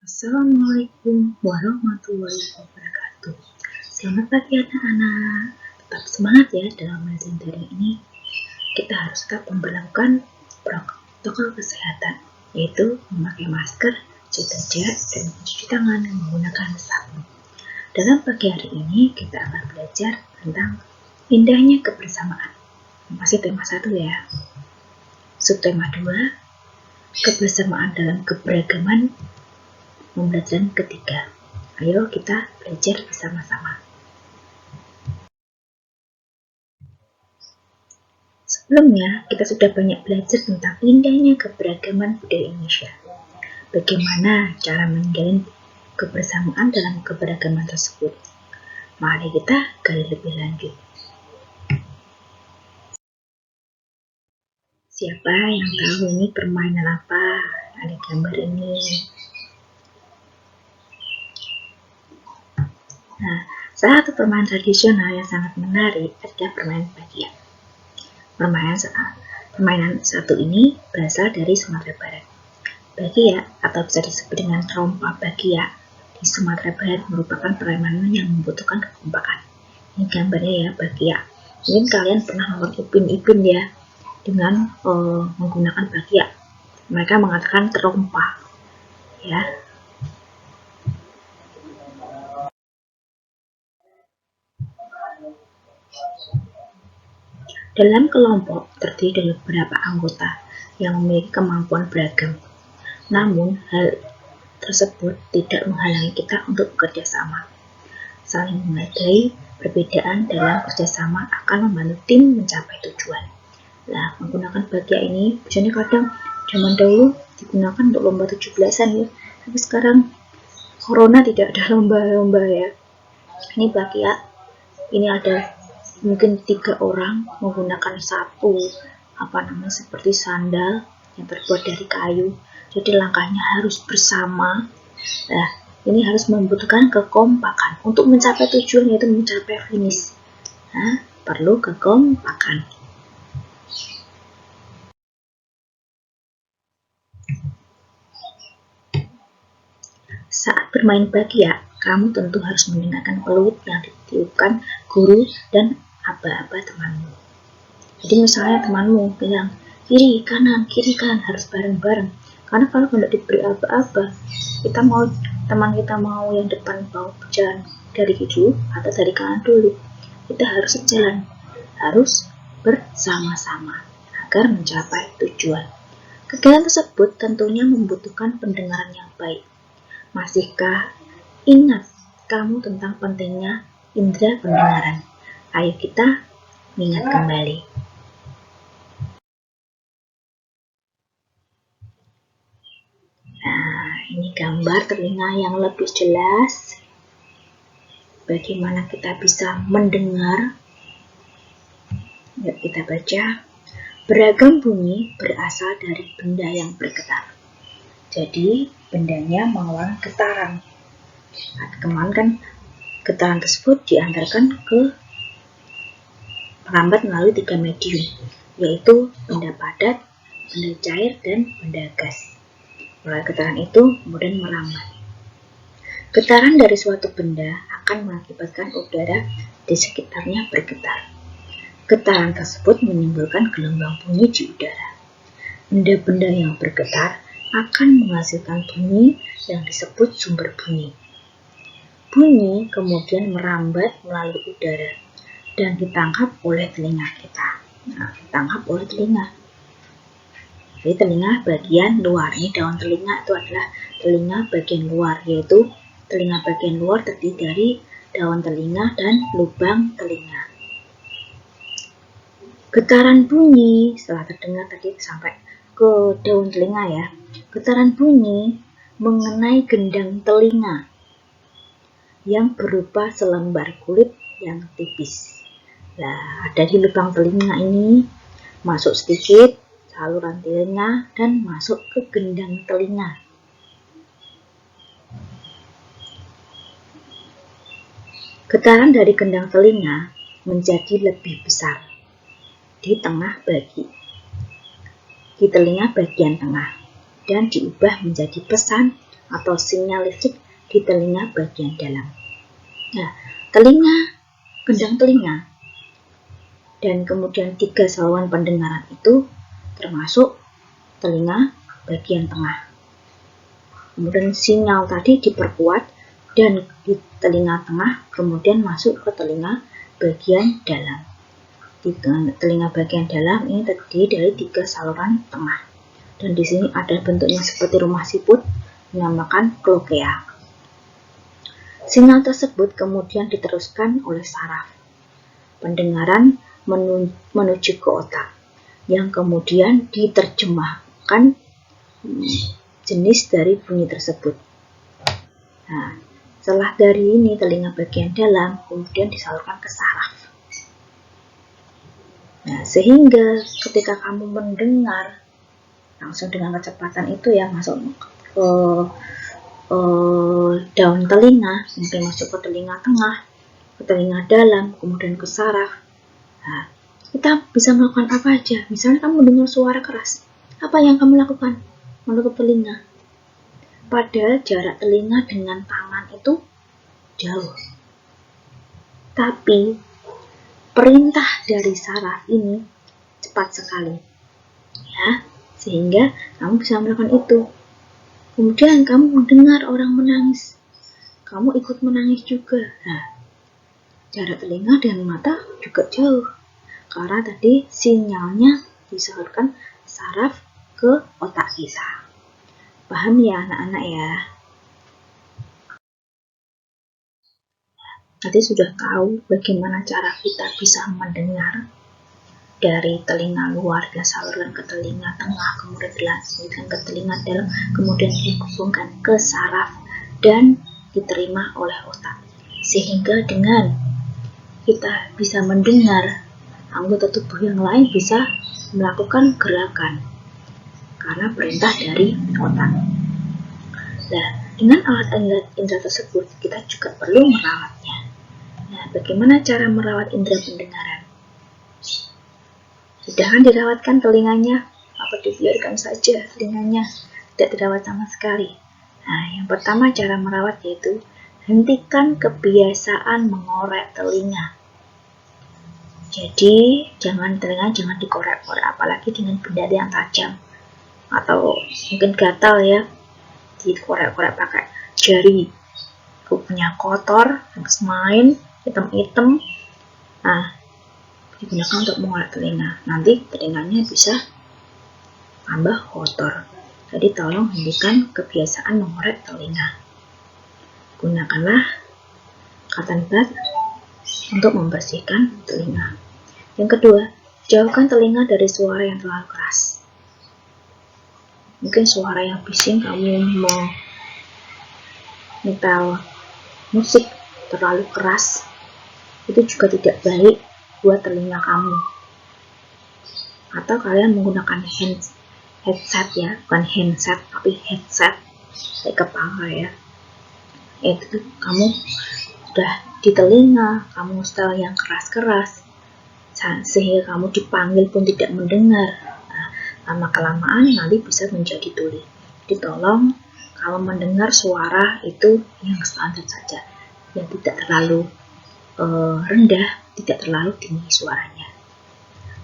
Assalamualaikum warahmatullahi wabarakatuh. Selamat pagi anak-anak. Tetap semangat ya dalam belajar daring ini. Kita harus tetap memperlakukan protokol kesehatan, yaitu memakai masker, jaga jarak, dan mencuci tangan menggunakan sabun. Dalam pagi hari ini kita akan belajar tentang indahnya kebersamaan. Masih tema 1 ya. Subtema 2, kebersamaan dalam keberagaman. Pembelajaran ketiga. Ayo kita belajar bersama-sama. Sebelumnya, kita sudah banyak belajar tentang indahnya keberagaman budaya Indonesia. Bagaimana cara menjalin kebersamaan dalam keberagaman tersebut? Mari kita gali lebih lanjut. Siapa yang tahu ini permainan apa? Ada gambar ini. Nah, salah satu permainan tradisional yang sangat menarik adalah permainan bagian. Permainan satu ini berasal dari Sumatera Barat. Bagia atau bisa disebut dengan trompa bagia di Sumatera Barat merupakan permainan yang membutuhkan kekompakan. Ini gambarnya ya, bagia. Mungkin kalian pernah nonton Ipin ya dengan menggunakan bagia. Mereka mengatakan trompa ya. Dalam kelompok terdiri dari beberapa anggota yang memiliki kemampuan beragam. Namun, hal tersebut tidak menghalangi kita untuk bekerja sama. Saling menghargai perbedaan dalam kerjasama akan membantu tim mencapai tujuan. Nah, menggunakan bagia ini, biasanya kadang zaman dahulu digunakan untuk lomba 17-an ya. Tapi sekarang corona tidak ada lomba-lomba ya. Ini bagia, ini ada mungkin 3 orang menggunakan satu seperti sandal yang terbuat dari kayu. Jadi langkahnya harus bersama. Nah, ini harus membutuhkan kekompakan untuk mencapai tujuan, yaitu mencapai finish. Nah, perlu kekompakan. Saat bermain bagia, kamu tentu harus mendengarkan peluit yang ditiupkan guru dan aba-aba temanmu. Jadi misalnya temanmu bilang kiri kanan harus bareng-bareng. Karena kalau tidak diberi aba-aba, teman kita mau yang depan mau berjalan dari kiri atau dari kanan dulu, kita harus sejalan, harus bersama-sama agar mencapai tujuan. Kegiatan tersebut tentunya membutuhkan pendengaran yang baik. Masihkah ingat kamu tentang pentingnya indera pendengaran? Ayo kita ingat kembali. Nah, ini gambar telinga yang lebih jelas. Bagaimana kita bisa mendengar? Yuk kita baca. Beragam bunyi berasal dari benda yang bergetar. Jadi, bendanya mengeluarkan getaran. Nah, kemarin kan getaran tersebut diantarkan ke merambat melalui 3 medium, yaitu benda padat, benda cair, dan benda gas. Melalui getaran itu kemudian merambat. Getaran dari suatu benda akan mengakibatkan udara di sekitarnya bergetar. Getaran tersebut menimbulkan gelombang bunyi di udara. Benda-benda yang bergetar akan menghasilkan bunyi yang disebut sumber bunyi. Bunyi kemudian merambat melalui udara dan ditangkap oleh telinga kita. Nah, ditangkap oleh telinga. Jadi telinga bagian luar. Ini daun telinga itu adalah telinga bagian luar, yaitu telinga bagian luar terdiri dari daun telinga dan lubang telinga. Getaran bunyi setelah terdengar tadi sampai ke daun telinga ya. Getaran bunyi mengenai gendang telinga yang berupa selembar kulit yang tipis. Nah, ada di lubang telinga ini masuk sedikit saluran telinga dan masuk ke gendang telinga. Getaran dari gendang telinga menjadi lebih besar di telinga bagian tengah dan diubah menjadi pesan atau sinyal listrik di telinga bagian dalam. Nah, gendang telinga dan kemudian 3 saluran pendengaran itu termasuk telinga bagian tengah. Kemudian sinyal tadi diperkuat dan di telinga tengah kemudian masuk ke telinga bagian dalam. Di telinga bagian dalam ini terdiri dari 3 saluran tengah. Dan di sini ada bentuknya seperti rumah siput, dinamakan klokea. Sinyal tersebut kemudian diteruskan oleh saraf pendengaran menuju ke otak, yang kemudian diterjemahkan jenis dari bunyi tersebut. Nah, setelah dari ini telinga bagian dalam kemudian disalurkan ke saraf. Nah, sehingga ketika kamu mendengar langsung dengan kecepatan itu ya masuk ke daun telinga, mungkin masuk ke telinga tengah, ke telinga dalam, kemudian ke saraf. Nah, kita bisa melakukan apa aja. Misalnya kamu mendengar suara keras, apa yang kamu lakukan? Menutup telinga. Padahal jarak telinga dengan tangan itu jauh. Tapi perintah dari saraf ini cepat sekali, ya, sehingga kamu bisa melakukan itu. Kemudian kamu mendengar orang menangis, kamu ikut menangis juga. Nah, jarak telinga dan mata juga jauh, karena tadi sinyalnya disalurkan saraf ke otak kita. Paham ya anak-anak ya? Nanti sudah tahu bagaimana cara kita bisa mendengar dari telinga luar dan salurkan ke telinga tengah, kemudian dilanjutkan ke telinga dalam, kemudian dihubungkan ke saraf dan diterima oleh otak. Sehingga dengan kita bisa mendengar, anggota tubuh yang lain bisa melakukan gerakan karena perintah dari otak. Nah, dengan alat indera tersebut kita juga perlu merawatnya. Nah, bagaimana cara merawat indera pendengaran? Jangan dirawatkan telinganya, apa dibiarkan saja telinganya tidak dirawat sama sekali. Nah, yang pertama cara merawat yaitu hentikan kebiasaan mengorek telinga. Jadi telinga jangan dikorek-korek, apalagi dengan benda yang tajam atau mungkin gatal ya, dikorek-korek pakai jari, kukunya kotor, habis main hitam-hitam. Nah, digunakan untuk mengorek telinga, nanti telinganya bisa tambah kotor. Jadi tolong hentikan kebiasaan mengorek telinga. Gunakanlah cotton bud untuk membersihkan telinga. Yang kedua, jauhkan telinga dari suara yang terlalu keras. Mungkin suara yang bising, kamu mau nyetel musik terlalu keras, itu juga tidak baik buat telinga kamu. Atau kalian menggunakan headset ya, bukan handset tapi headset kayak kepala ya. Itu kamu udah di telinga, kamu setel yang keras-keras sehingga kamu dipanggil pun tidak mendengar. Nah, lama-kelamaan nanti bisa menjadi tuli. Jadi tolong kalau mendengar suara itu yang standar saja, yang tidak terlalu rendah, tidak terlalu tinggi suaranya.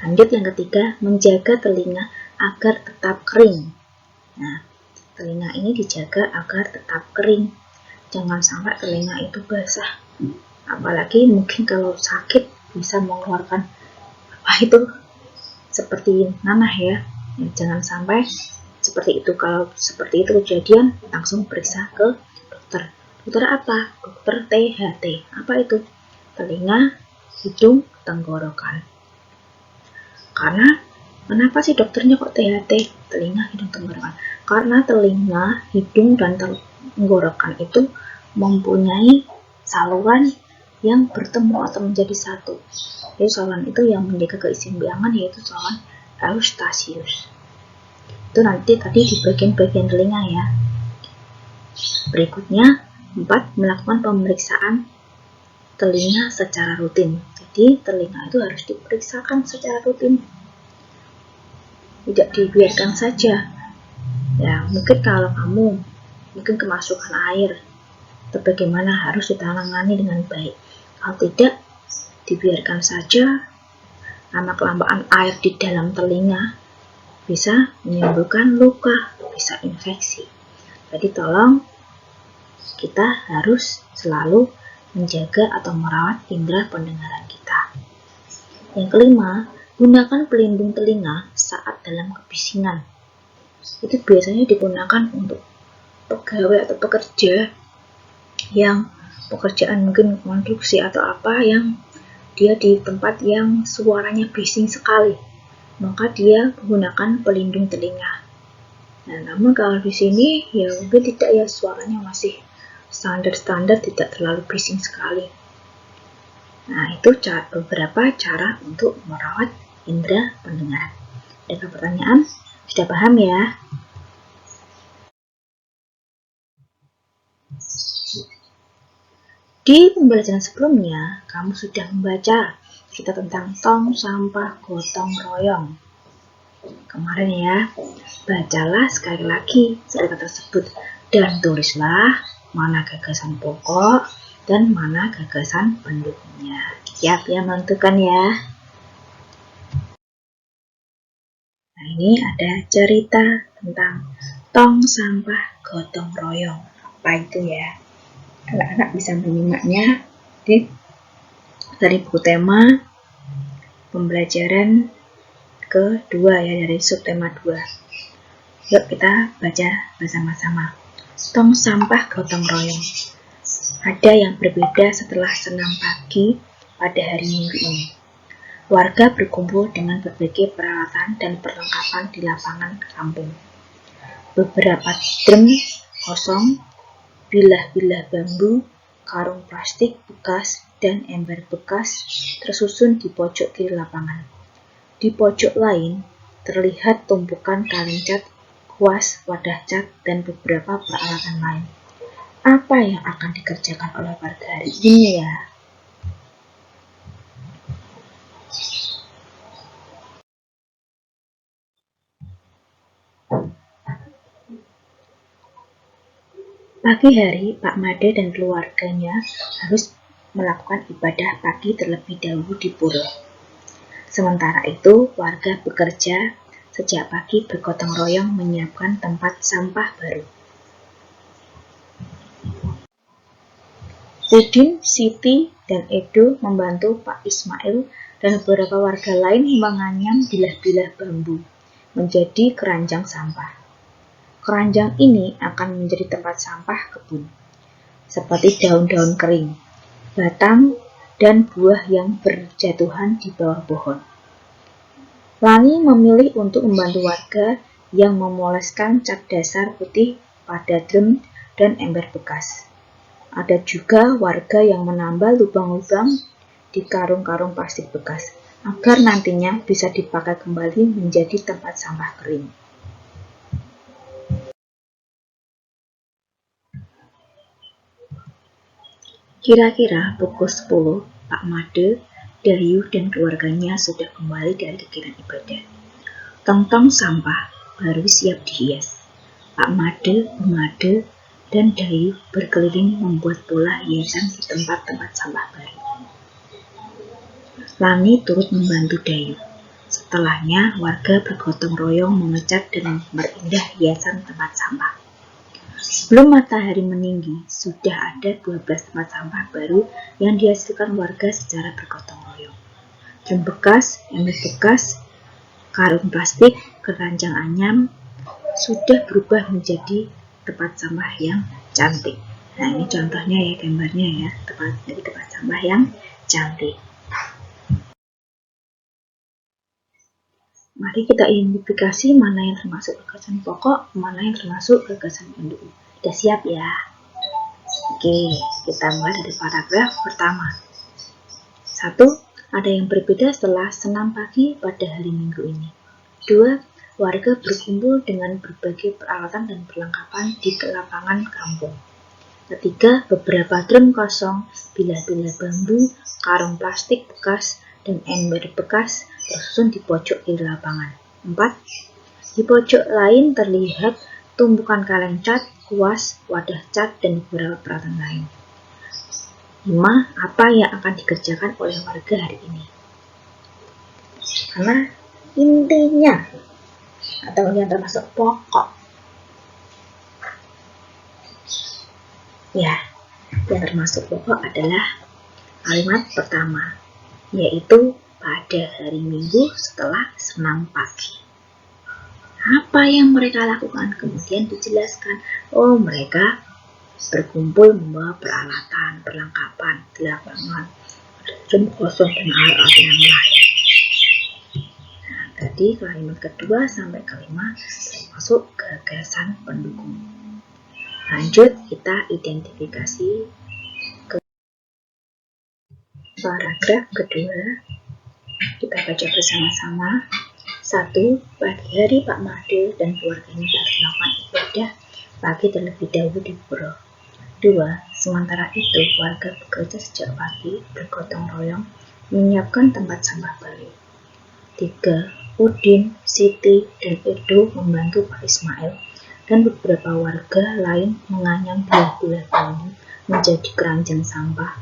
Lanjut yang ketiga, menjaga telinga agar tetap kering. Nah, telinga ini dijaga agar tetap kering. Jangan sampai telinga itu basah. Apalagi mungkin kalau sakit bisa mengeluarkan itu seperti nanah ya. Jangan sampai seperti itu. Kalau seperti itu kejadian, langsung periksa ke dokter. Dokter apa? Dokter THT. Apa itu? Telinga, hidung, tenggorokan. Karena kenapa sih dokternya kok THT? Telinga, hidung, tenggorokan. Karena telinga, hidung, dan tenggorokan itu mempunyai saluran yang bertemu atau menjadi satu. Jadi saluran itu yang menjaga keseimbangan yaitu saluran Eustachius. Itu nanti tadi di bagian-bagian telinga ya. Berikutnya 4. Melakukan pemeriksaan telinga secara rutin. Jadi telinga itu harus diperiksakan secara rutin. Tidak dibiarkan saja. Ya, mungkin kalau kamu mungkin kemasukan air, atau bagaimana harus ditangani dengan baik. Kalau tidak, dibiarkan saja, lama-kelamaan air di dalam telinga bisa menimbulkan luka, bisa infeksi. Jadi tolong kita harus selalu menjaga atau merawat indera pendengaran kita. Yang kelima, gunakan pelindung telinga saat dalam kebisingan. Itu biasanya digunakan untuk pegawai atau pekerja yang pekerjaan mungkin konstruksi atau apa yang dia di tempat yang suaranya bising sekali, maka dia menggunakan pelindung telinga. Nah, namun kalau di sini ya mungkin tidak, ya suaranya masih standar-standar, tidak terlalu bising sekali. Nah, itu beberapa cara untuk merawat indera pendengaran. Ada pertanyaan? Sudah paham ya? Di pembelajaran sebelumnya, kamu sudah membaca cerita tentang tong sampah gotong royong. Kemarin ya, bacalah sekali lagi cerita tersebut dan tulislah mana gagasan pokok dan mana gagasan pendukungnya. Siap ya menentukan ya? Nah, ini ada cerita tentang tong sampah gotong royong. Apa itu ya? Anak-anak bisa menyimaknya dari buku tema pembelajaran kedua ya, dari subtema 2. Yuk kita baca bersama-sama. Tong sampah gotong royong. Ada yang berbeda setelah senam pagi pada hari Minggu ini. Warga berkumpul dengan berbagai peralatan dan perlengkapan di lapangan kampung. Beberapa drum kosong, bilah-bilah bambu, karung plastik bekas, dan ember bekas tersusun di pojok kiri lapangan. Di pojok lain, terlihat tumpukan kaleng cat, kuas, wadah cat, dan beberapa peralatan lain. Apa yang akan dikerjakan oleh warga hari ini ya? Pagi hari, Pak Made dan keluarganya harus melakukan ibadah pagi terlebih dahulu di pura. Sementara itu, warga bekerja sejak pagi bergotong royong menyiapkan tempat sampah baru. Udin, Siti, dan Edo membantu Pak Ismail dan beberapa warga lain menganyam bilah-bilah bambu menjadi keranjang sampah. Keranjang ini akan menjadi tempat sampah kebun, seperti daun-daun kering, batang, dan buah yang berjatuhan di bawah pohon. Lani memilih untuk membantu warga yang memoleskan cat dasar putih pada drum dan ember bekas. Ada juga warga yang menambal lubang-lubang di karung-karung plastik bekas, agar nantinya bisa dipakai kembali menjadi tempat sampah kering. Kira-kira pukul 10, Pak Made, Dayu, dan keluarganya sudah kembali dari kegiatan ibadah. Tong-tong sampah baru siap dihias. Pak Made, Bu Made, dan Dayu berkeliling membuat pola hiasan di tempat-tempat sampah baru. Lani turut membantu Dayu. Setelahnya, warga bergotong royong mengecat dan memperindah hiasan tempat sampah. Sebelum matahari meninggi, sudah ada 12 tempat sampah baru yang dihasilkan warga secara bergotong royong. Drum bekas, ember bekas, karung plastik, keranjang anyam sudah berubah menjadi tempat sampah yang cantik. Nah, ini contohnya ya, gambarnya ya, tempat sampah yang cantik. Mari kita identifikasi mana yang termasuk gagasan pokok, mana yang termasuk gagasan pendukung. Sudah siap ya? Oke, kita mulai dari paragraf pertama. 1. Ada yang berbeda setelah senam pagi pada hari Minggu ini. 2. Warga berkumpul dengan berbagai peralatan dan perlengkapan di lapangan kampung. 3. Beberapa drum kosong, bilah-bilah bambu, karung plastik bekas, dan ember bekas tersusun di pojok kiri lapangan. 4. Di pojok lain terlihat tumpukan kaleng cat, kuas, wadah cat, dan beberapa peralatan lain. 5. Apa yang akan dikerjakan oleh warga hari ini? Karena intinya atau yang termasuk pokok ya, yang termasuk pokok adalah kalimat pertama, yaitu pada hari Minggu setelah senam pagi. Apa yang mereka lakukan? Kemudian dijelaskan, mereka berkumpul membawa peralatan, perlengkapan, di lapangan, rum kosong dan alat-alat yang lain. Nah, tadi kalimat kedua sampai kelima termasuk gagasan pendukung. Lanjut kita identifikasi ke paragraf kedua. Kita baca bersama-sama. 1. Pagi hari Pak Made dan keluarganya harus melakukan ibadah pagi terlebih dahulu di pura. 2. Sementara itu, warga bekerja sejak pagi, bergotong royong, menyiapkan tempat sampah baru. 3. Udin, Siti, dan Edo membantu Pak Ismail dan beberapa warga lain menganyam buah-buah bambu menjadi keranjang sampah.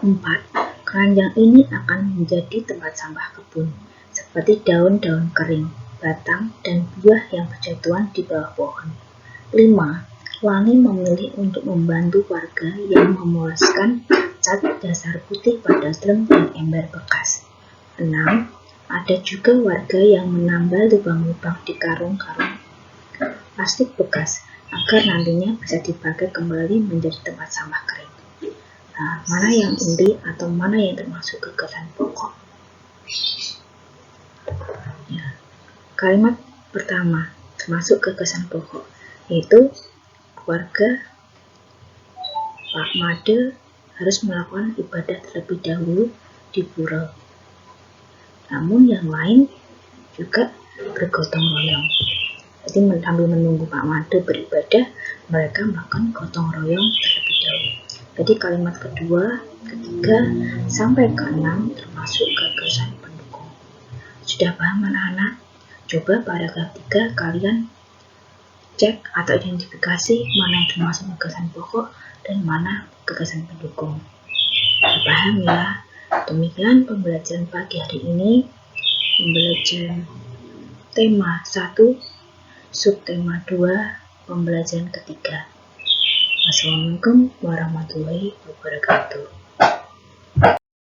4. Keranjang ini akan menjadi tempat sampah kebun, seperti daun-daun kering, batang, dan buah yang berjatuhan di bawah pohon. 5. Wangi memilih untuk membantu warga yang memoleskan cat dasar putih pada drum dan ember bekas. 6. Ada juga warga yang menambal lubang-lubang di karung-karung plastik bekas agar nantinya bisa dipakai kembali menjadi tempat sampah kering. Nah, mana yang inti atau mana yang termasuk gagasan pokok? Ya. Kalimat pertama termasuk gagasan pokok, yaitu warga Pak Made harus melakukan ibadah terlebih dahulu di pura. Namun yang lain juga bergotong royong. Jadi sambil menunggu Pak Made beribadah, mereka melakukan gotong royong terlebih dahulu. Jadi kalimat kedua, ketiga, sampai ke-6 termasuk gagasan pendukung. Sudah paham anak-anak? Coba paragraf 3 kalian cek atau identifikasi mana yang termasuk gagasan pokok dan mana gagasan pendukung. Paham ya? Demikian pembelajaran pagi hari ini. Pembelajaran tema 1, subtema 2, pembelajaran ketiga. Wassalamualaikum warahmatullahi wabarakatuh.